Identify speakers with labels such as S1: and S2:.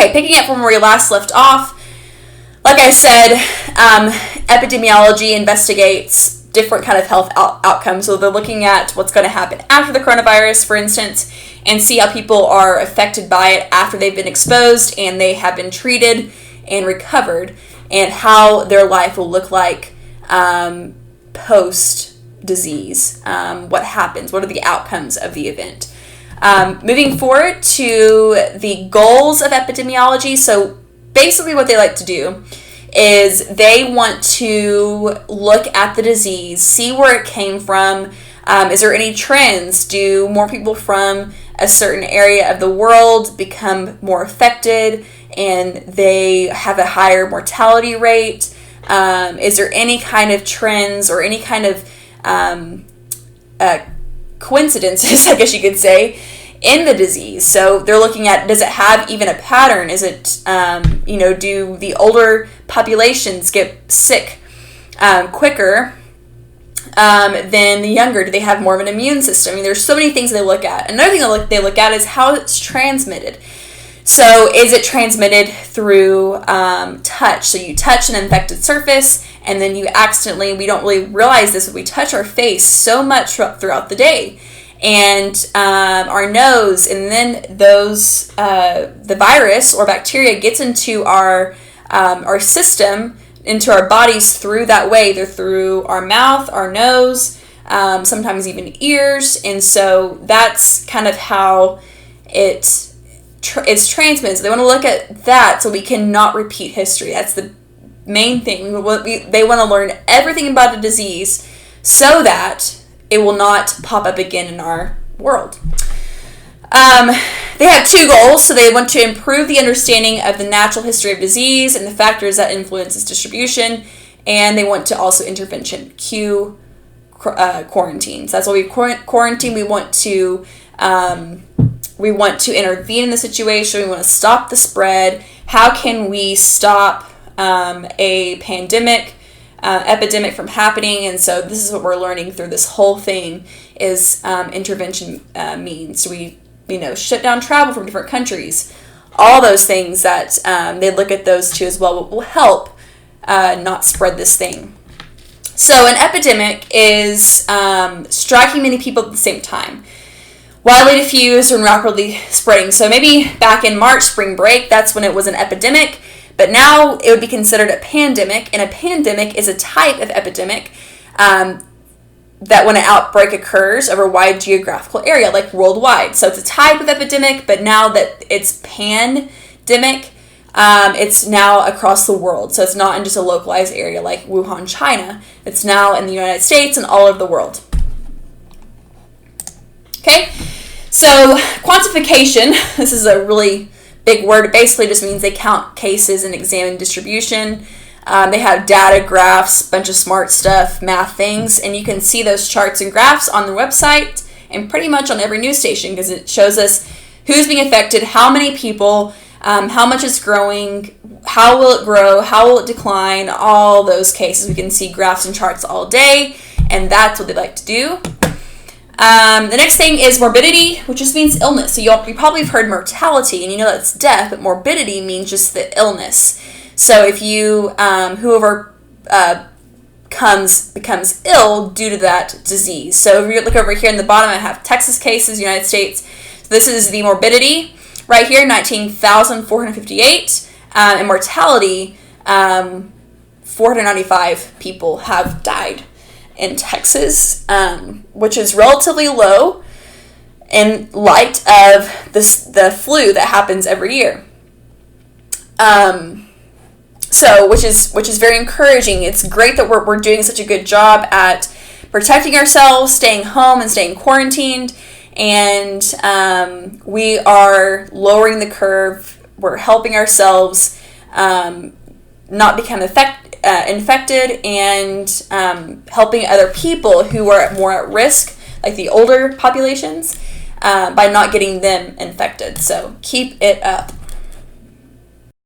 S1: Okay, picking up from where we last left off, like I said, epidemiology investigates different kind of health outcomes. So they're looking at what's going to happen after the coronavirus, for instance, and see how people are affected by it after they've been exposed and they have been treated and recovered, and how their life will look like post-disease. What happens? What are the outcomes of the event? Moving forward to the goals of epidemiology. So basically what they like to do is they want to look at the disease, see where it came from. Is there any trends? Do more people from a certain area of the world become more affected and they have a higher mortality rate? Is there any kind of trends or any kind of coincidences, I guess you could say, in the disease? So they're looking at, does it have even a pattern? Is it, do the older populations get sick quicker than the younger? Do they have more of an immune system? I mean, there's so many things they look at. Another thing they look at is how it's transmitted. So is it transmitted through touch? So you touch an infected surface and then you accidentally, we don't really realize this, but we touch our face so much throughout the day and our nose, and then those the virus or bacteria gets into our system, into our bodies through that way, either through our mouth, our nose, sometimes even ears, and so that's kind of how it's transmitted. So they want to look at that so we cannot repeat history. That's the main thing. They want to learn everything about a disease so that it will not pop up again in our world. They have two goals. So they want to improve the understanding of the natural history of disease and the factors that influence its distribution, and they want to also intervention, cue quarantine. So that's why we quarantine. We want to intervene in the situation. We want to stop the spread. How can we stop a pandemic, epidemic from happening? And so this is what we're learning through this whole thing is intervention means. So we, shut down travel from different countries. All those things that they look at those two as well will help not spread this thing. So an epidemic is striking many people at the same time. Widely diffused and rapidly spreading. So maybe back in March, spring break, that's when it was an epidemic, but now it would be considered a pandemic, and a pandemic is a type of epidemic that when an outbreak occurs over a wide geographical area, like worldwide. So it's a type of epidemic, but now that it's pandemic, it's now across the world. So it's not in just a localized area like Wuhan, China. It's now in the United States and all over the world. Okay, so quantification, this is a really big word. It basically just means they count cases and examine distribution. They have data, graphs, bunch of smart stuff, math things, and you can see those charts and graphs on the website and pretty much on every news station because it shows us who's being affected, how many people, how much it's growing, how will it grow, how will it decline, all those cases. We can see graphs and charts all day, and that's what they like to do. The next thing is morbidity, which just means illness. So you probably have heard mortality, and you know that's death, but morbidity means just the illness. So if you, whoever becomes ill due to that disease. So if you look over here in the bottom, I have Texas cases, United States. So this is the morbidity right here, 19,458, and mortality, 495 people have died in Texas, which is relatively low in light of the flu that happens every year. So, which is very encouraging. It's great that we're doing such a good job at protecting ourselves, staying home and staying quarantined, and we are lowering the curve. We're helping ourselves not become infected, and helping other people who are more at risk, like the older populations, by not getting them infected. So keep it up.